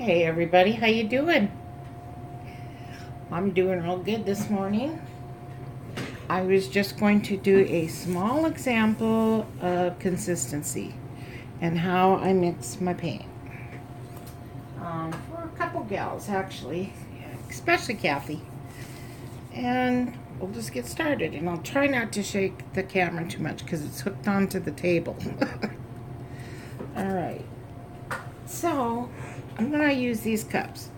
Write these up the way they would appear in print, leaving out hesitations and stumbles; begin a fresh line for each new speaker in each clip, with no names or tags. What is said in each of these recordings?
Hey everybody, how you doing? I'm doing real good this morning. I was just going to do a small example of consistency and how I mix my paint. For a couple gals actually, especially Kathy. And we'll just get started, and I'll try not to shake the camera too much because it's hooked onto the table. Alright, so I'm going to use these cups.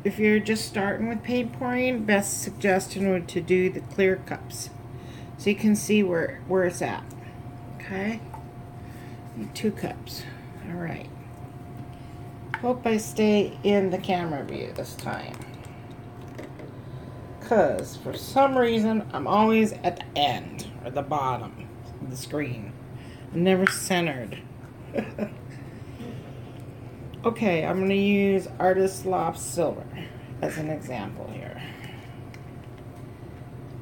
If you're just starting with paint pouring, best suggestion would to do the clear cups so you can see where it's at. Okay, 2 cups. All right, hope I stay in the camera view this time, because for some reason I'm always at the end or the bottom of the screen. I'm never centered. Okay, I'm going to use Artist Loft Silver as an example here.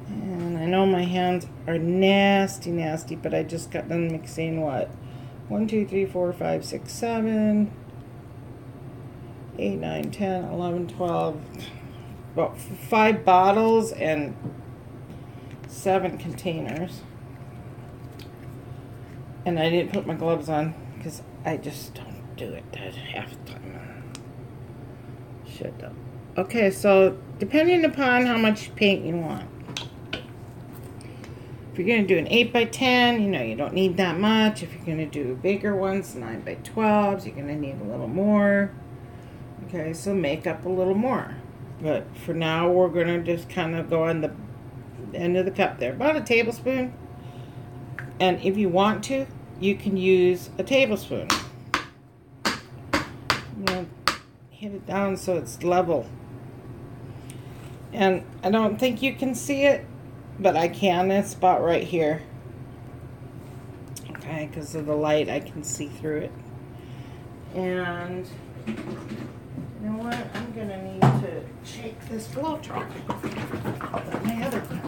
And I know my hands are nasty, but I just got done mixing what? 1, 2, 3, 4, 5, 6, 7, 8, 9, 10, 11, 12, about 5 bottles and 7 containers. And I didn't put my gloves on because I just don't do it half the time. Should though. Okay, so depending upon how much paint you want. If you're going to do an 8x10, you don't need that much. If you're going to do bigger ones, 9x12s, you're going to need a little more. Okay, so make up a little more. But for now, we're going to just kind of go on the end of the cup there. About a tablespoon. And if you want to, you can use a tablespoon. I'm going to hit it down so it's level. And I don't think you can see it, but I can. It's about right here. Okay, because of the light, I can see through it. And you know what? I'm going to need to shake this floetrol. My other cup.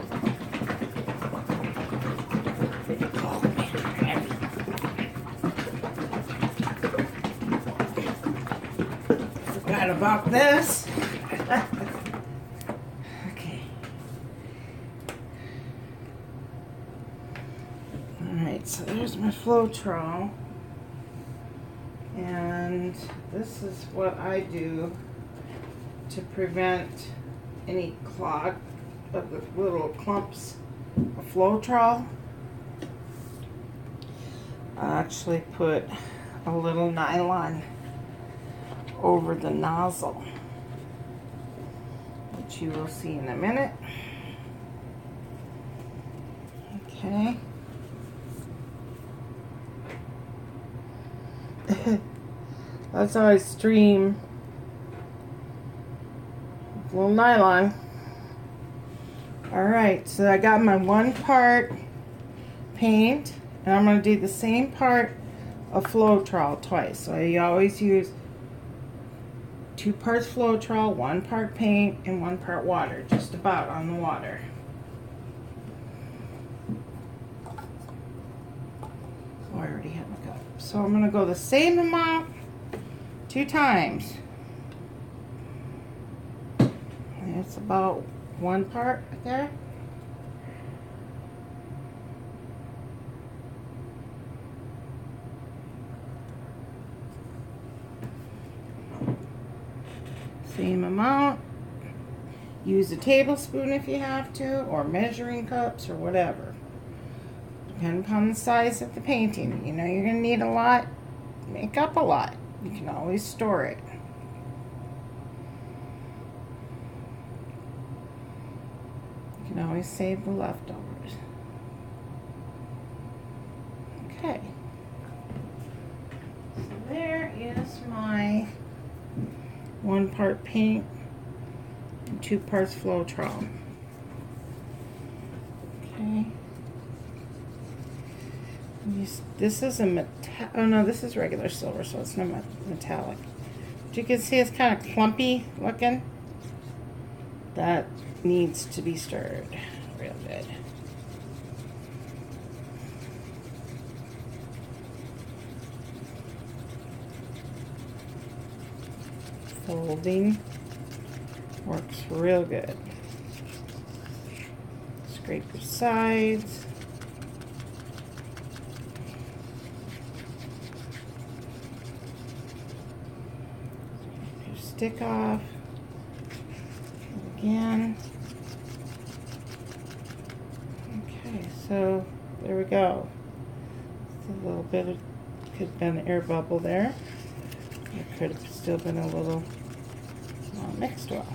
Oh, man, heavy. Forgot about this. Okay. Alright, so there's my floetrol. And this is what I do to prevent any clog of the little clumps of floetrol. I actually put a little nylon over the nozzle, which you will see in a minute. Okay. That's how I stream with a little nylon. Alright, so I got my 1 part paint, and I'm going to do the same part of floetrol twice. So I always use 2 parts floetrol, 1 part paint, and 1 part water, just about on the water. Oh, I already have my cup. So I'm going to go the same amount 2 times. And it's about 1 part right there. Same amount. Use a tablespoon if you have to, or measuring cups, or whatever. Depending upon the size of the painting. You're going to need a lot. Make up a lot. You can always store it. You can always save the leftovers. Okay. So there is my 1 part paint and 2 parts floetrol. Okay. This is a oh no, this is regular silver, so it's not metallic. But you can see it's kind of clumpy looking. That needs to be stirred real good. Folding works real good. Scrape your sides. Scrape your stick off. Again. Okay, so there we go. Just a little bit of, could have been an air bubble there. There could have still been a little mixed well.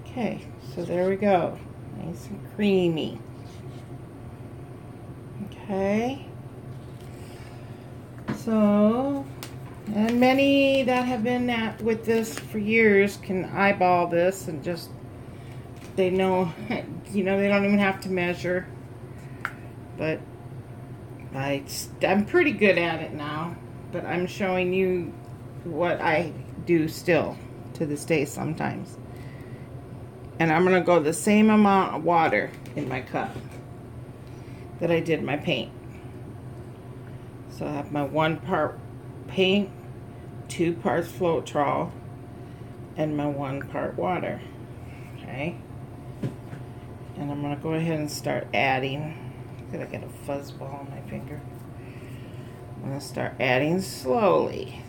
Okay, so there we go. Nice and creamy. Okay. So, and many that have been at with this for years can eyeball this and just, they know, you know, they don't even have to measure. But I'm pretty good at it now. But I'm showing you what I do still to this day sometimes. And I'm going to go the same amount of water in my cup that I did my paint. So I have my 1 part paint, 2 parts floetrol, and my 1 part water. Okay. And I'm going to go ahead and start adding. Did I get a fuzz ball on my finger? I'm going to start adding slowly.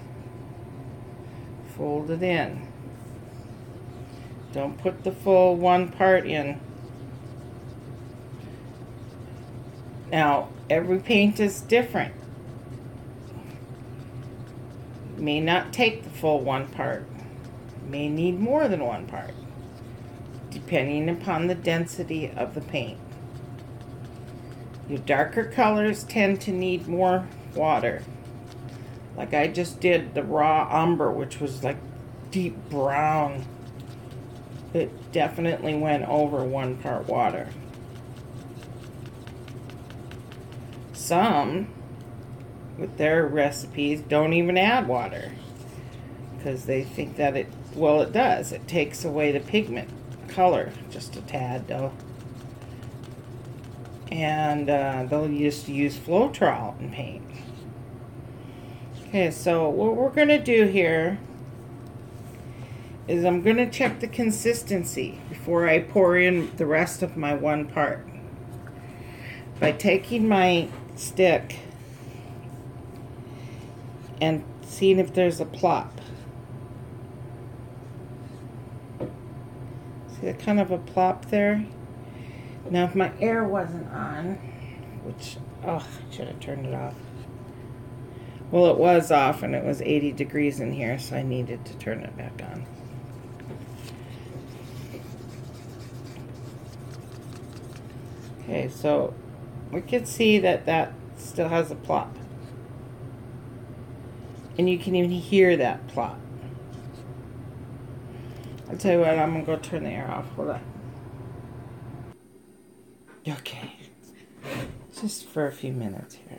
Fold it in. Don't put the full 1 part in. Now, every paint is different. You may not take the full 1 part. You may need more than 1 part, depending upon the density of the paint. Your darker colors tend to need more water. Like I just did the raw umber, which was like deep brown. It definitely went over 1 part water. Some, with their recipes, don't even add water because they think that it, well, it does. It takes away the pigment color just a tad though. And they'll just use floetrol in paint. Okay, so what we're going to do here is I'm going to check the consistency before I pour in the rest of my 1 part. By taking my stick and seeing if there's a plop. See a kind of a plop there? Now if my air wasn't on, which, oh, I should have turned it off. Well, it was off and it was 80 degrees in here, so I needed to turn it back on. Okay, so we can see that that still has a plop. And you can even hear that plop. I'll tell you what, I'm going to go turn the air off. Hold on. Okay. Just for a few minutes here.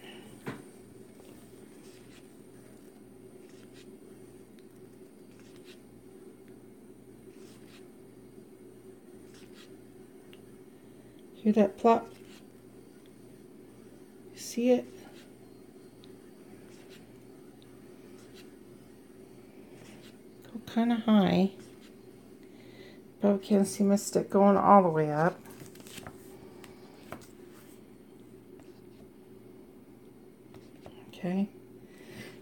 Hear that plop? You see it? Go kind of high. Probably can't see my stick going all the way up. Okay.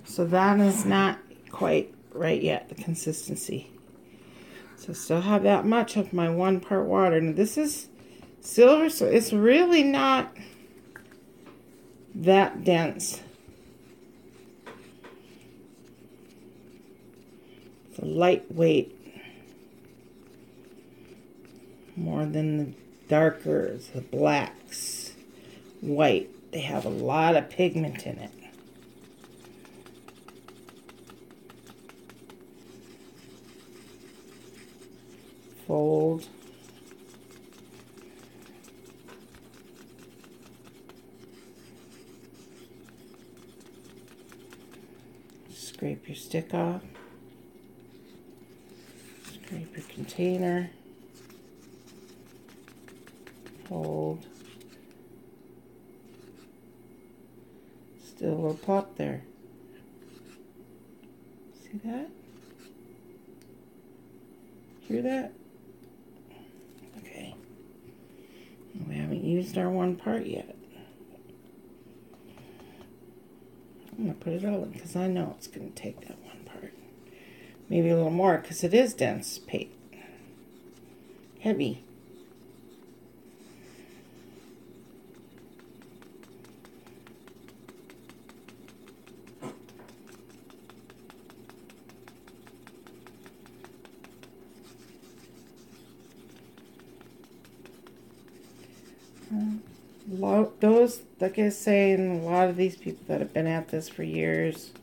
So that is not quite right yet, the consistency. So still have that much of my 1 part water. Now this is silver, so it's really not that dense. It's a lightweight more than the darkers, the blacks, white. They have a lot of pigment in it. Fold. Scrape your stick off. Scrape your container. Hold. Still a little pop there. See that? Hear that? Okay. We haven't used our one part yet. I'm going to put it all in because I know it's going to take that one part. Maybe a little more because it is dense paint. Heavy. Those, like I say, and a lot of these people that have been at this for years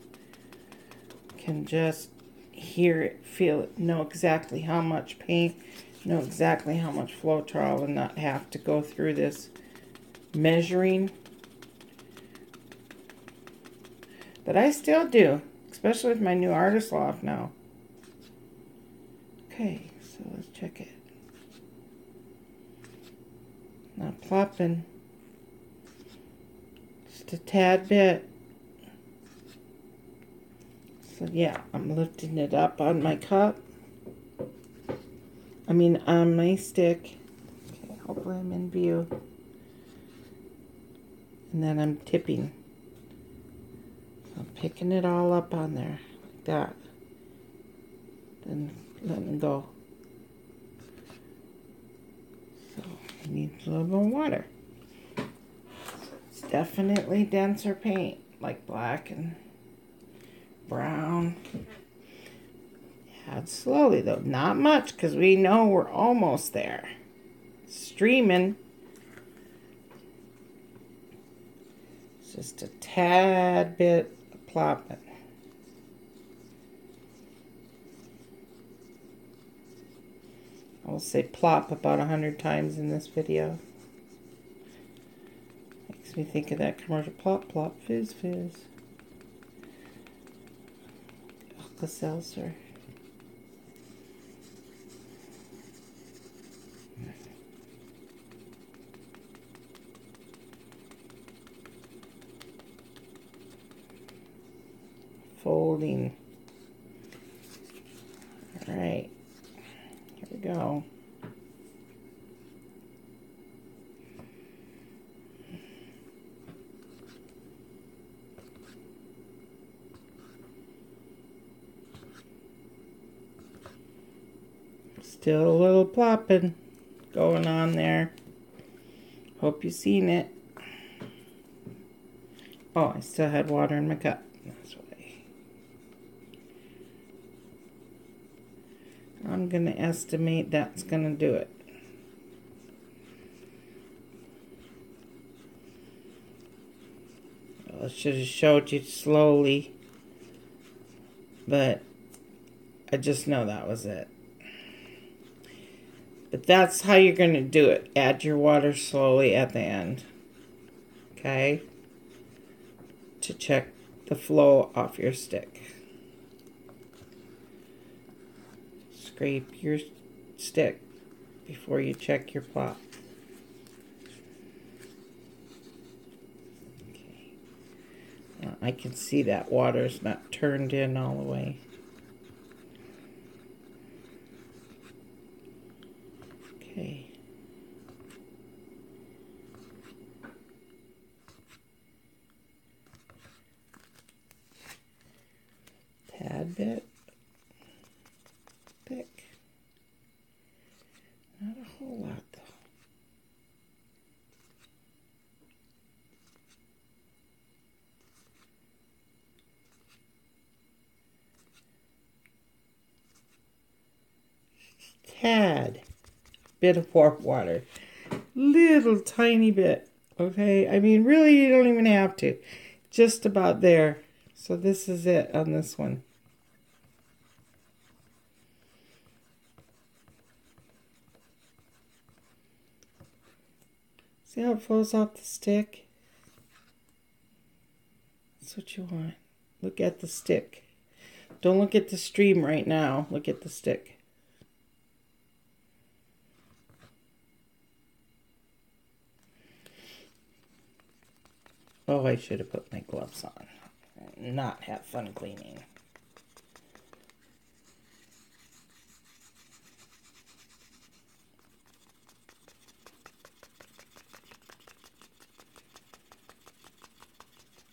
can just hear it, feel it, know exactly how much paint, know exactly how much floetrol, and not have to go through this measuring. But I still do, especially with my new artist loft now. Okay, so let's check it. Not plopping. Just a tad bit. So yeah, I'm lifting it up on my cup. I mean on my stick. Okay, hopefully I'm in view. And then I'm tipping. I'm picking it all up on there, like that. Then letting go. So I need a little more water. It's definitely denser paint, like black and brown. Add slowly though, not much, because we know we're almost there. Streaming. It's just a tad bit of plopping. I will say plop about 100 times in this video. Makes me think of that commercial, plop, plop, fizz, fizz. Alka-Seltzer. Folding. All right, here we go. Still a little plopping going on there. Hope you've seen it. Oh, I still had water in my cup. That's why. I'm going to estimate that's going to do it. Well, I should have showed you slowly, but I just know that was it. But that's how you're going to do it. Add your water slowly at the end. Okay? To check the flow off your stick. Scrape your stick before you check your plop. Okay. I can see that water's not turned in all the way. Okay. Tad bit thick. Not a whole lot though. Tad bit of warm water. Little tiny bit. Okay, I mean really you don't even have to. Just about there. So this is it on this one. See how it flows off the stick? That's what you want. Look at the stick. Don't look at the stream right now. Look at the stick. Oh, I should have put my gloves on. Not have fun cleaning.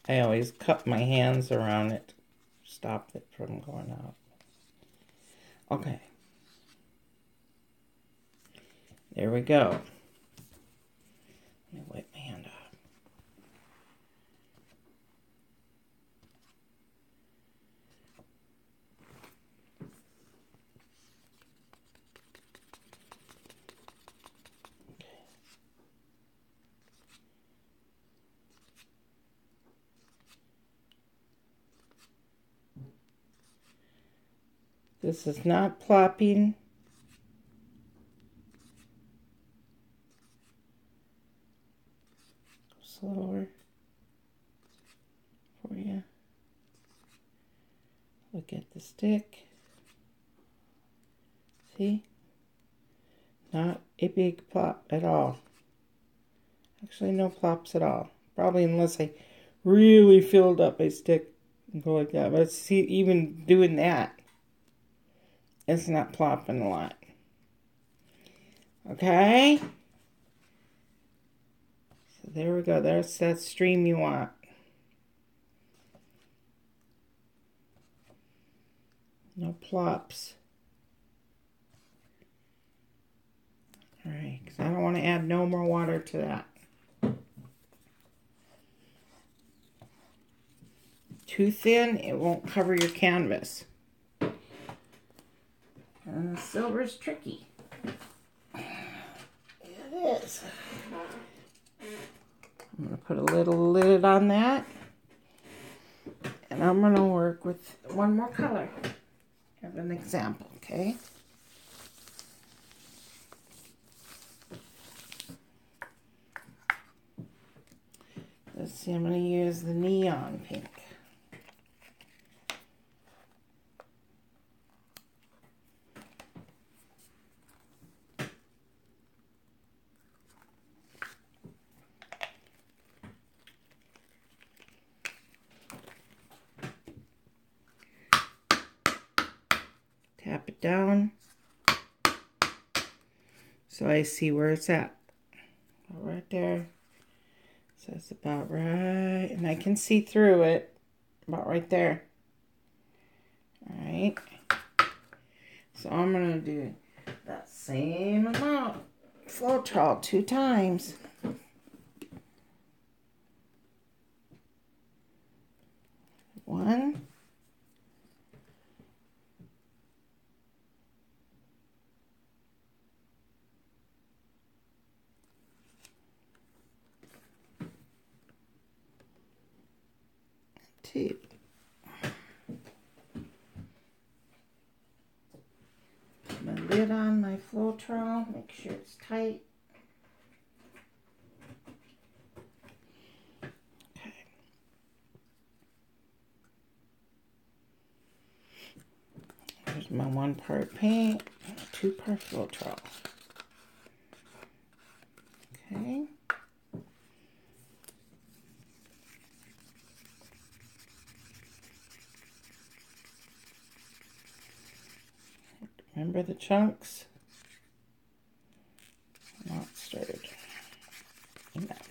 I always cup my hands around it to stop it from going out. Okay. There we go. Let me wipe my hand off. This is not plopping. Slower for you. Look at the stick. See? Not a big plop at all. Actually, no plops at all. Probably unless I really filled up my stick and go like that. But see, even doing that, it's not plopping a lot. Okay? So there we go. There's that stream you want. No plops. Alright, because I don't want to add no more water to that. Too thin, it won't cover your canvas. And the silver's tricky. It is. I'm going to put a little lid on that. And I'm going to work with one more color. Have an example, okay? Let's see, I'm going to use the neon pink. Tap it down so I see where it's at. Right there. So it's about right, and I can see through it about right there. Alright. So I'm going to do that same amount. Floetrol 2 times. One. Two. My lid on my floetrol, make sure it's tight. Okay. Here's my 1 part paint, 2 part floetrol. Okay. Remember the chunks? Not stirred. Enough.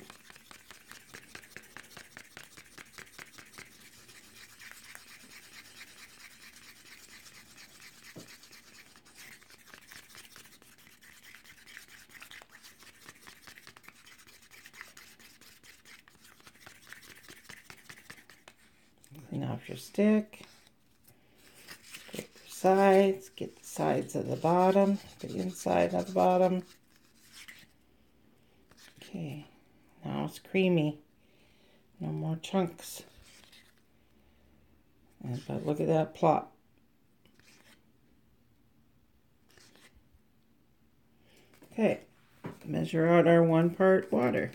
Clean off your stick. Scrape your sides. Get the sides of the bottom. The inside of the bottom. Okay. Now it's creamy. No more chunks. But look at that plop. Okay. Measure out our 1 part water.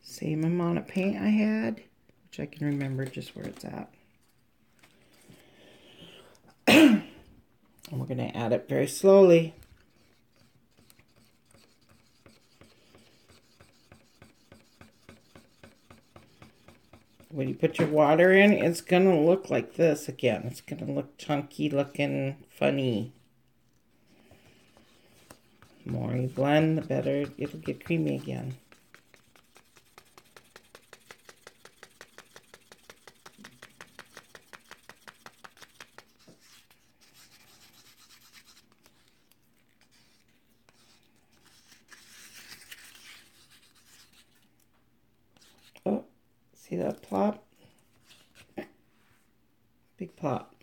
Same amount of paint I had, which I can remember just where it's at. And we're going to add it very slowly. When you put your water in, it's going to look like this again. It's going to look chunky looking, funny. The more you blend, the better it'll get creamy again. See that plop? Big plop.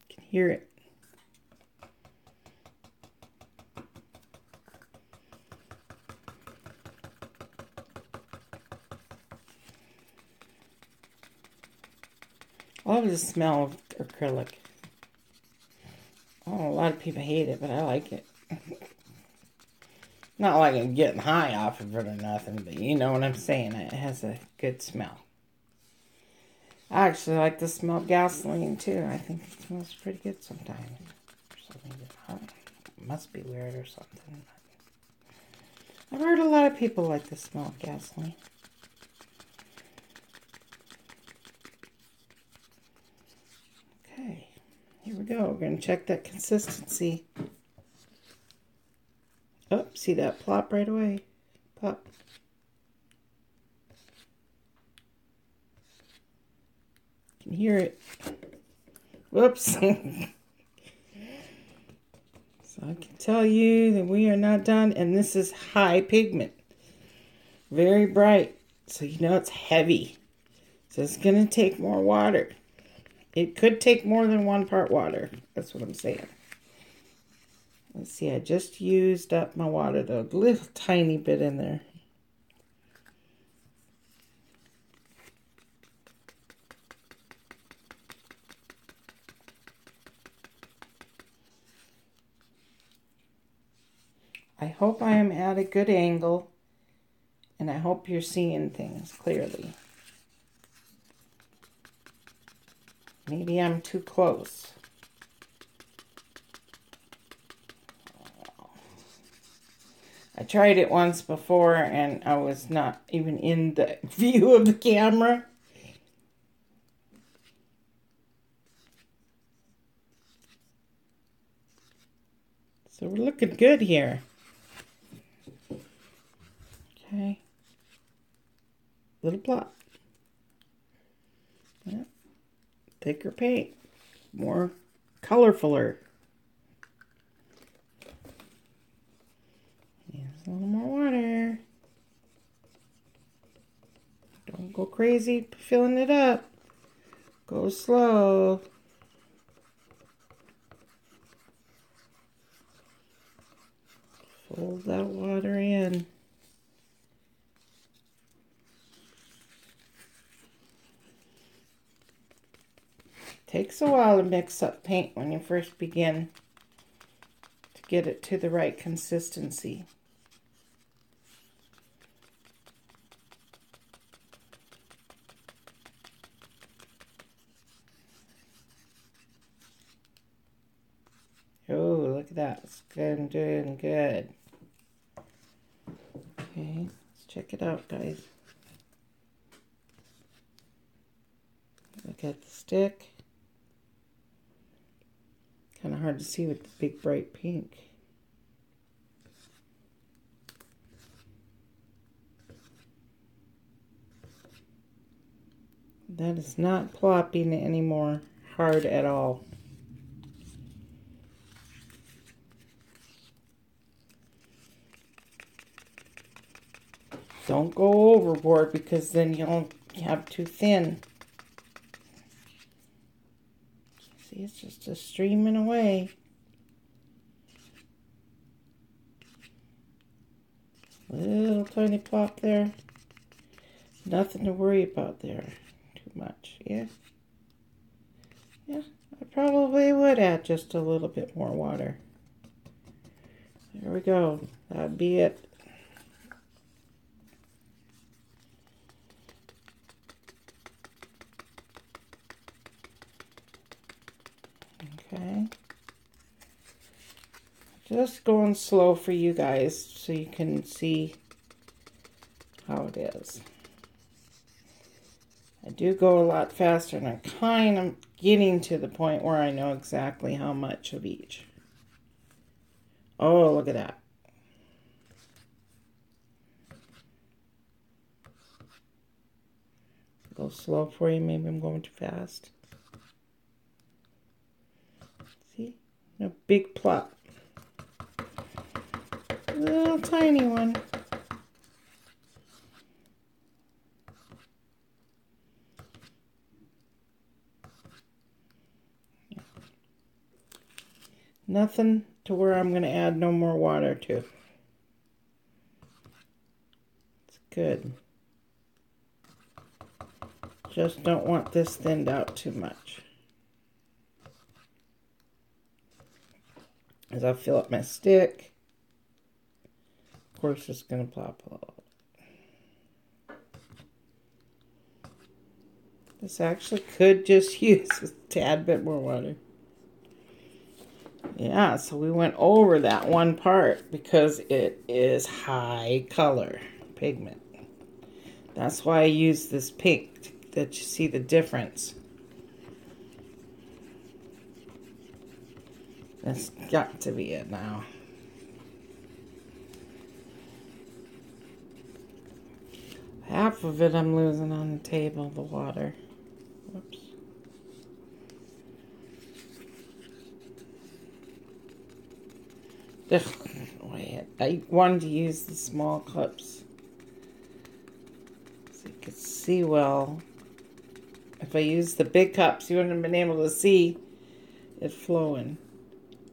You can hear it. I love the smell of acrylic. Oh, a lot of people hate it, but I like it. Not like I'm getting high off of it or nothing, but you know what I'm saying. It has a good smell. I actually like the smell of gasoline too. I think it smells pretty good sometimes. It must be weird or something. I've heard a lot of people like the smell of gasoline. Okay, here we go. We're going to check that consistency. Oh, see that plop right away? Plop. You can hear it. Whoops. So I can tell you that we are not done, and this is high pigment. Very bright, so you know it's heavy. So it's going to take more water. It could take more than 1 part water. That's what I'm saying. Let's see, I just used up my water, though. A little tiny bit in there. I hope I am at a good angle, and I hope you're seeing things clearly. Maybe I'm too close. I tried it once before, and I was not even in the view of the camera. So we're looking good here. Okay. Little plot. Yeah. Thicker paint. More colorfuler. Use a little more water. Don't go crazy filling it up. Go slow. Fold that water in. Takes a while to mix up paint when you first begin to get it to the right consistency. Oh, look at that. It's good, doing good. Okay, let's check it out, guys. Look at the stick. Kind of hard to see with the big bright pink. That is not plopping anymore hard at all. Don't go overboard because then you'll have too thin. See, it's just streaming away. Little tiny plop there. Nothing to worry about there too much. Yeah. Yeah, I probably would add just a little bit more water. There we go. That'd be it. Okay. Just going slow for you guys so you can see how it is. I do go a lot faster, and I'm kind of getting to the point where I know exactly how much of each. Oh, look at that. Go slow for you. Maybe I'm going too fast. See? A big plop. A little tiny one. Nothing to where I'm going to add no more water to. It's good. Just don't want this thinned out too much, as I fill up my stick. Of course, it's going to plop a little. This actually could just use a tad bit more water. Yeah, so we went over that one part because it is high color pigment. That's why I use this pink, that you see the difference. That's got to be it now. Half of it I'm losing on the table, the water. Whoops. Wait, I wanted to use the small cups so you could see well. If I used the big cups, you wouldn't have been able to see it flowing.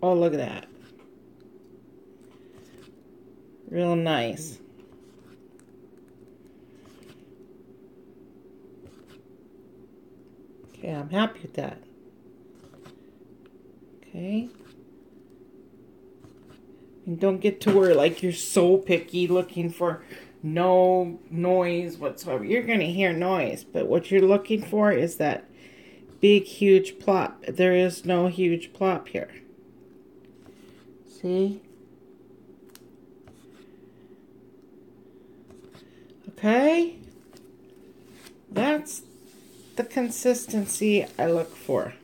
Oh, look at that. Real nice. Okay, I'm happy with that. Okay. And don't get to where like you're so picky looking for no noise whatsoever. You're going to hear noise, but what you're looking for is that big, huge plop. There is no huge plop here. See? Okay? That's the consistency I look for.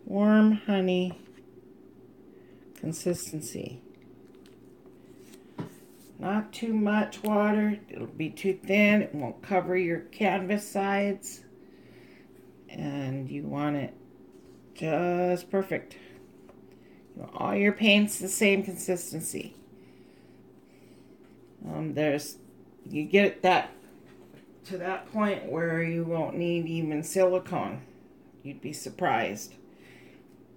Warm honey consistency. Not too much water. It'll be too thin. It won't cover your canvas sides. And you want it just perfect. You want all your paints the same consistency. You get that to that point where you won't need even silicone. You'd be surprised.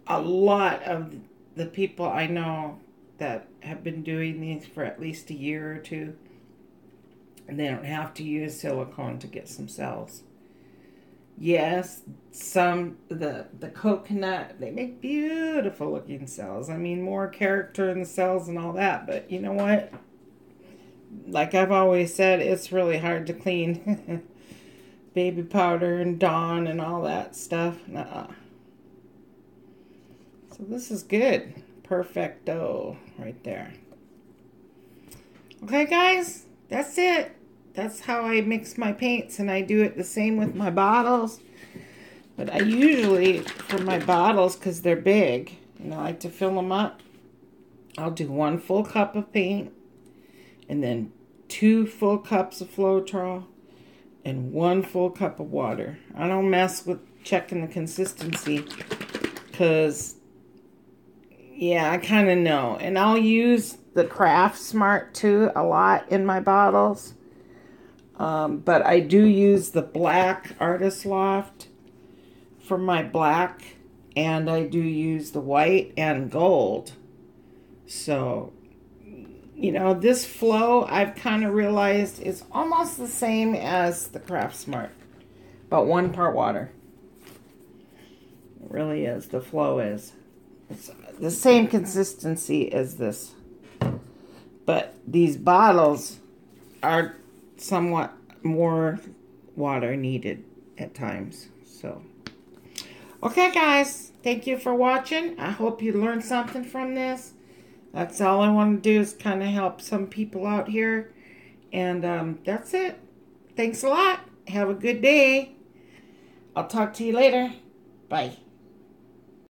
A lot of the people I know that have been doing these for at least a year or two, and they don't have to use silicone to get some cells. Yes, the coconut, they make beautiful looking cells. I mean, more character in the cells and all that, but you know what? Like I've always said, it's really hard to clean baby powder and Dawn and all that stuff. Nuh-uh. So this is good. Perfecto right there. Okay, guys, that's it. That's how I mix my paints, and I do it the same with my bottles. But I usually, for my bottles, because they're big, and I like to fill them up, I'll do 1 full cup of paint, and then 2 full cups of floetrol, and 1 full cup of water. I don't mess with checking the consistency, because, yeah, I kind of know. And I'll use the Craft Smart, too, a lot in my bottles. But I do use the black Artist Loft for my black, and I do use the white and gold. So, you know, this flow I've kind of realized is almost the same as the Craft Smart, but 1 part water. It really is. The flow is. It's the same consistency as this. But these bottles are somewhat more water needed at times. So, okay, guys, thank you for watching. I hope you learned something from this. That's all I want to do, is kind of help some people out here. And that's it. Thanks a lot. Have a good day. I'll talk to you later. Bye.